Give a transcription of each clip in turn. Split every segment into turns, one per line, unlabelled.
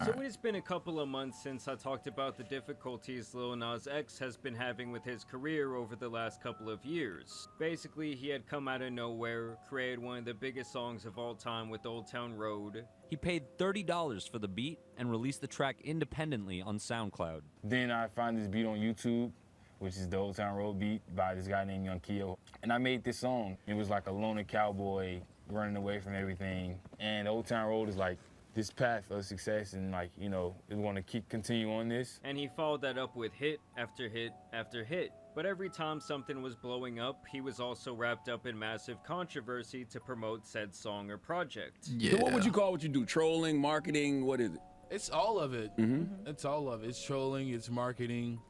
So it has been a couple of months since I talked about the difficulties Lil Nas X has been having with his career over the last couple of years. Basically, he had come out of nowhere, created one of the biggest songs of all time with Old Town Road.
He paid $30 for the beat and released the track independently on SoundCloud.
Then I find this beat on YouTube, which is the Old Town Road beat by this guy named Young Keo. And I made this song. It was like a loner cowboy running away from everything. And Old Town Road is like this path of success, and like, you know, we want to continue on this.
And he followed that up with hit after hit after hit. But every time something was blowing up, he was also wrapped up in massive controversy to promote said song or project.
Yeah.
So what would you call what you do? Trolling, marketing, what is it?
It's all of it.
Mm-hmm.
It's all of it. It's trolling, it's marketing.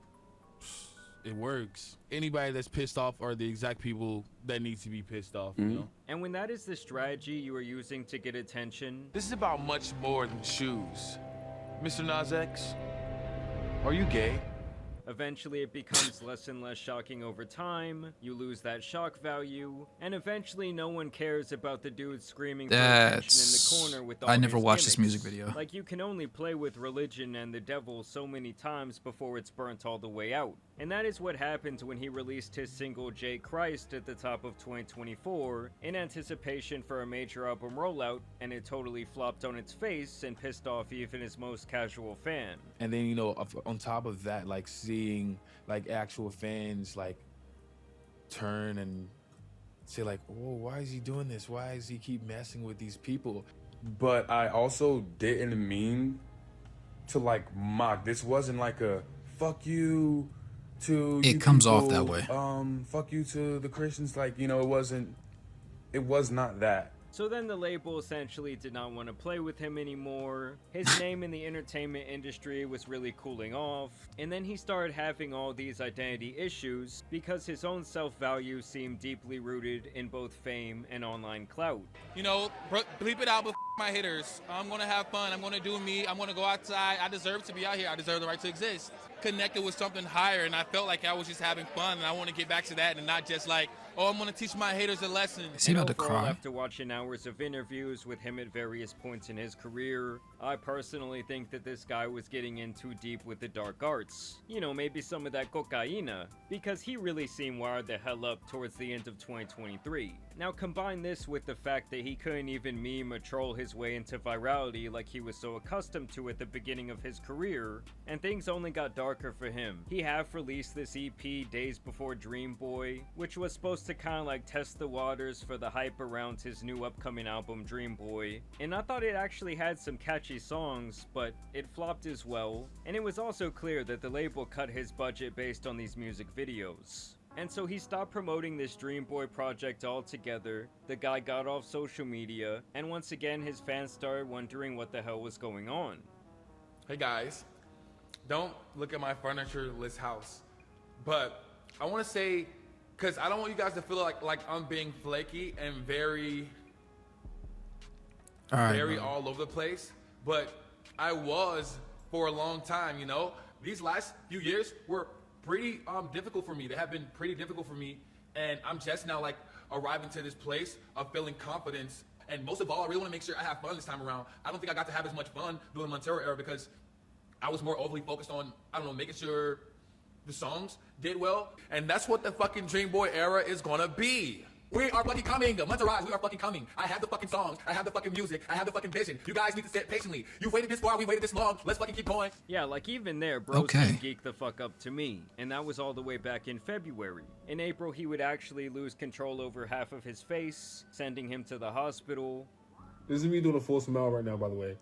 It works. Anybody that's pissed off are the exact people that need to be pissed off, you know?
And when that is the strategy you are using to get attention,
This is about much more than shoes. Mr. Nas X, are you gay?
eventually it becomes less and less shocking over time, you lose that shock value, and eventually no one cares about the dude screaming for attention in the corner with all
I never
his
watched this
gimmicks.
music video.
Like, you can only play with religion and the devil so many times before it's burnt all the way out. And that is what happened when he released his single J Christ at the top of 2024 in anticipation for a major album rollout, and it totally flopped on its face and pissed off even his most casual fan.
And then, you know, on top of that, like seeing like actual fans like turn and say like, "Whoa, why is he doing this? Why does he keep messing with these people?"
But I also didn't mean to like mock. This wasn't like a fuck you to
It
you
comes
people,
off that way.
Fuck you to the Christians. Like, you know, it was not that.
So then the label essentially did not want to play with him anymore. His name in the entertainment industry was really cooling off. And then he started having all these identity issues because his own self-value seemed deeply rooted in both fame and online clout.
You know, bleep it out, but my haters. I'm gonna have fun. I'm gonna do me. I'm gonna go outside. I deserve to be out here. I deserve the right to exist. Connected with something higher, and I felt like I was just having fun, and I want to get back to that, and not just like, oh, I'm gonna teach my haters a lesson.
Is he about to
Overall,
cry?
after watching hours of interviews with him at various points in his career, I personally think that this guy was getting in too deep with the dark arts. You know, maybe some of that cocaína, because he really seemed wired the hell up towards the end of 2023. Now combine this with the fact that he couldn't even meme or troll his way into virality like he was so accustomed to at the beginning of his career, and things only got darker for him. He half released this EP days before Dream Boy, which was supposed to kind of like test the waters for the hype around his new upcoming album Dream Boy, and I thought it actually had some catchy songs, but it flopped as well, and it was also clear that the label cut his budget based on these music videos. And so he stopped promoting this Dream Boy project altogether, the guy got off social media, and once again his fans started wondering what the hell was going on.
Hey guys, don't look at my furniture-less house, but I want to say, because I don't want you guys to feel like I'm being flaky and very all over the place, but I was for a long time, you know? These last few years were pretty difficult for me. They have been pretty difficult for me, and I'm just now like arriving to this place of feeling confidence. And most of all, I really want to make sure I have fun this time around. I don't think I got to have as much fun during the Montero era because I was more overly focused on, I don't know, making sure the songs did well. And that's what the fucking Dream Boy era is gonna be. We are fucking coming. Monterise, we are fucking coming. I have the fucking songs. I have the fucking music. I have the fucking vision. You guys need to sit patiently. You've waited this far. We waited this long. Let's fucking keep going.
Yeah, like even there, bros
Okay.
can geek the fuck up to me. And that was all the way back in February. In April, he would actually lose control over half of his face, sending him to the hospital.
This is me doing a full smile right now, by the way.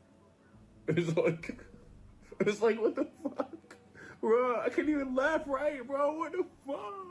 It's like, what the fuck? Bro, I can't even laugh right, bro. What the fuck?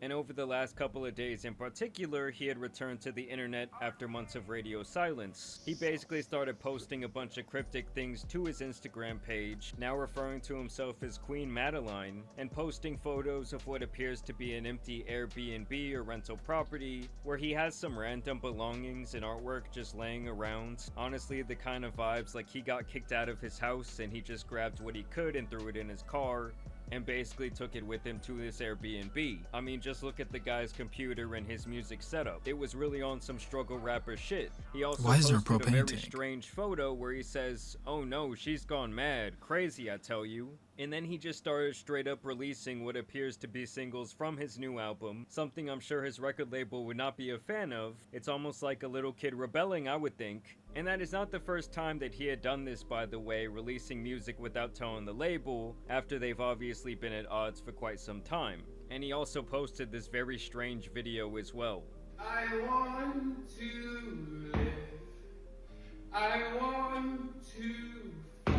And over the last couple of days in particular, he had returned to the internet after months of radio silence. He basically started posting a bunch of cryptic things to his Instagram page, now referring to himself as Queen Madeline, and posting photos of what appears to be an empty Airbnb or rental property, where he has some random belongings and artwork just laying around. Honestly, the kind of vibes like he got kicked out of his house and he just grabbed what he could and threw it in his car. and basically took it with him to this Airbnb. I mean, just look at the guy's computer and his music setup. It was really on some struggle rapper shit. He also
Why is there a
posted a
propane
very
tank?
strange photo where he says, "Oh no, she's gone mad. Crazy, I tell you." And then he just started straight up releasing what appears to be singles from his new album, something I'm sure his record label would not be a fan of. It's almost like a little kid rebelling, I would think. And that is not the first time that he had done this, by the way, releasing music without telling the label, after they've obviously been at odds for quite some time. And he also posted this very strange video as well.
I want to live. I want to fight.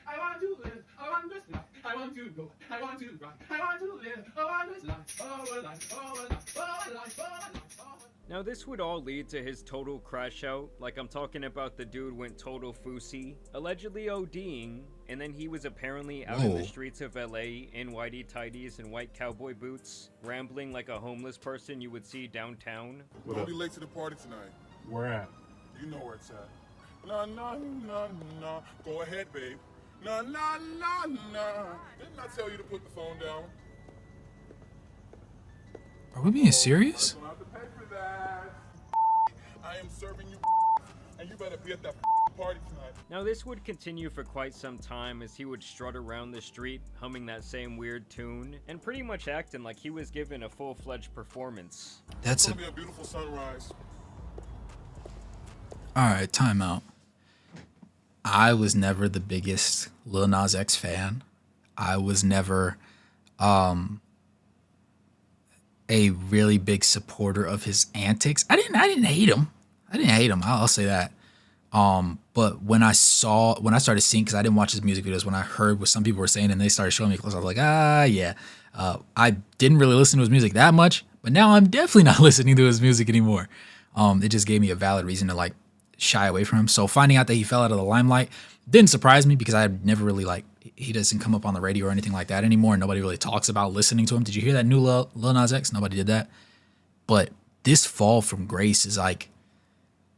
I want to live. I want this life. I want to go. I want to run. I want to live. I want this life. Oh, a life. Oh, a life. Oh, a life. Oh, a life. Oh,
Now this would all lead to his total crash out, like I'm talking about the dude went total fousey, allegedly ODing, and then he was apparently out in the
Whoa.
streets of LA in whitey tighties and white cowboy boots, rambling like a homeless person you would see downtown.
Don't be late to the party tonight.
Where at?
You know where it's at. No, no, no, no. Go ahead, babe. No, no, no, no. Didn't I tell you to put the phone down?
Are we being serious?
Don't have to pay for that. I am serving you, and you better be at that party tonight.
Now this would continue for quite some time as he would strut around the street humming that same weird tune and pretty much acting like he was given a full-fledged performance.
That's
It's
a...
gonna be a beautiful sunrise.
Alright, time out. I was never the biggest Lil Nas X fan. I was never a really big supporter of his antics. I didn't hate him. I'll say that. But when I started seeing, because I didn't watch his music videos, when I heard what some people were saying and they started showing me clips, I was like, yeah. I didn't really listen to his music that much, but now I'm definitely not listening to his music anymore. It just gave me a valid reason to like shy away from him. So finding out that he fell out of the limelight didn't surprise me because I never really he doesn't come up on the radio or anything like that anymore. Nobody really talks about listening to him. Did you hear that new Lil Nas X? Nobody did that. But this fall from grace is like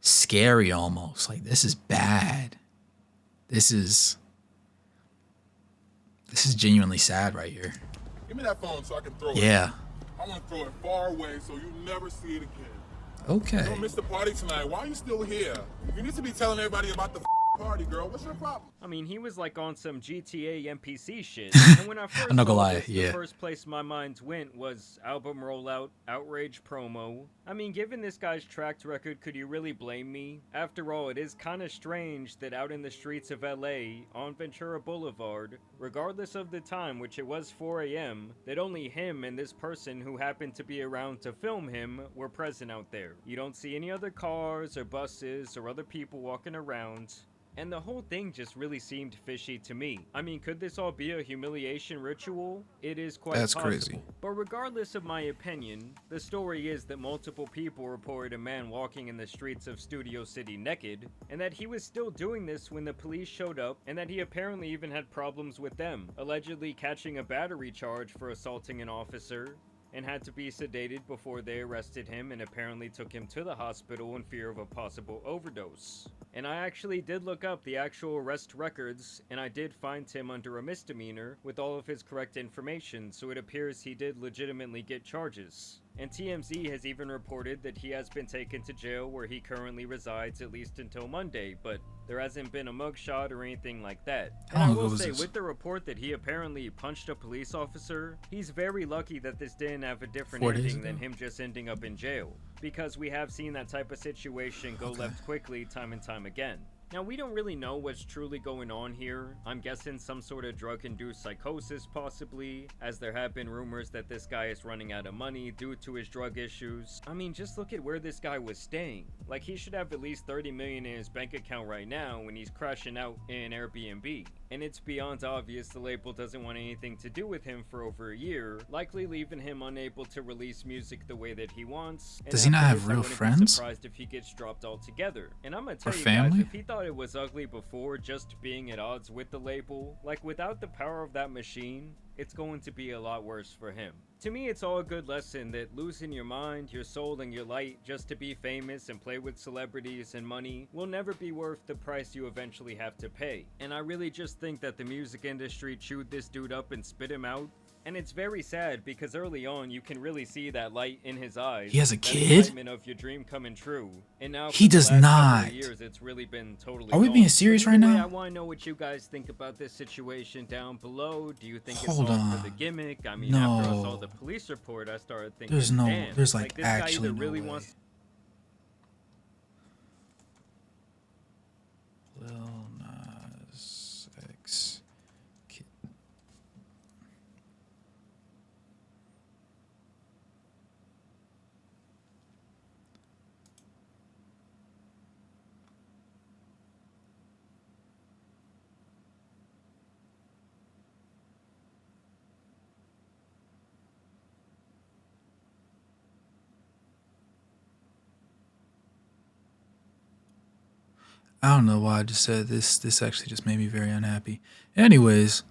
scary almost. Like, this is bad. This is genuinely sad right here.
Give me that phone so I can throw it.
Yeah.
I want to throw it far away so you never see it again.
Okay.
Don't miss the party tonight. Why are you still here? You need to be telling everybody about the party, girl. What's your problem?
I mean, he was like on some GTA NPC shit. And when I first
I'm not gonna
saw
lie,
this,
yeah.
the first place my mind went was album rollout, outrage promo. I mean, given this guy's track record, could you really blame me? After all, it is kind of strange that out in the streets of LA, on Ventura Boulevard, regardless of the time, which it was 4 a.m., that only him and this person who happened to be around to film him were present out there. You don't see any other cars or buses or other people walking around. And the whole thing just really seemed fishy to me. I mean, could this all be a humiliation ritual? It is quite
That's
possible.
crazy.
But regardless of my opinion, the story is that multiple people reported a man walking in the streets of Studio City naked, and that he was still doing this when the police showed up, and that he apparently even had problems with them, allegedly catching a battery charge for assaulting an officer, and had to be sedated before they arrested him and apparently took him to the hospital in fear of a possible overdose. And I actually did look up the actual arrest records, and I did find him under a misdemeanor with all of his correct information, so it appears he did legitimately get charges. And TMZ has even reported that he has been taken to jail where he currently resides at least until Monday, but there hasn't been a mugshot or anything like that. And
How
I
long ago
will
was
say,
this?
with the report that he apparently punched a police officer, he's very lucky that this didn't have a different
4 days
ending than
ago?
him just ending up in jail, because we have seen that type of situation go left quickly time and time again. Now, we don't really know what's truly going on here. I'm guessing some sort of drug-induced psychosis, possibly, as there have been rumors that this guy is running out of money due to his drug issues. I mean, just look at where this guy was staying. Like, he should have at least $30 million in his bank account right now when he's crashing out in Airbnb. And it's beyond obvious the label doesn't want anything to do with him for over a year, likely leaving him unable to release music the way that he wants. And
Does he not
after
have
this, I
real
wouldn't be
friends?
surprised if he gets dropped altogether. And I'm gonna
Or
tell you
family?
guys, if he thought thought it was ugly before just being at odds with the label. Like, without the power of that machine, it's going to be a lot worse for him. To me, it's all a good lesson that losing your mind, your soul, and your light just to be famous and play with celebrities and money will never be worth the price you eventually have to pay. And I really just think that the music industry chewed this dude up and spit him out. And it's very sad because early on you can really see that light in his eyes.
He has a
that
kid?
excitement of your dream coming true. And now
He
for the
does
last couple of
not.
years, it's really been totally
Are we
gone.
being serious
But
right
either way,
now?
I want to know what you guys think about this situation down below. Do you think
Hold
it's all for
on.
the gimmick? I mean, after I saw
No.
the police report, I started thinking,
There's no-
damn,
there's, like,
this guy
actually
either
no
really
way.
wants.
Lil Nas X. Kid. I don't know why I just said this. This actually just made me very unhappy. Anyways,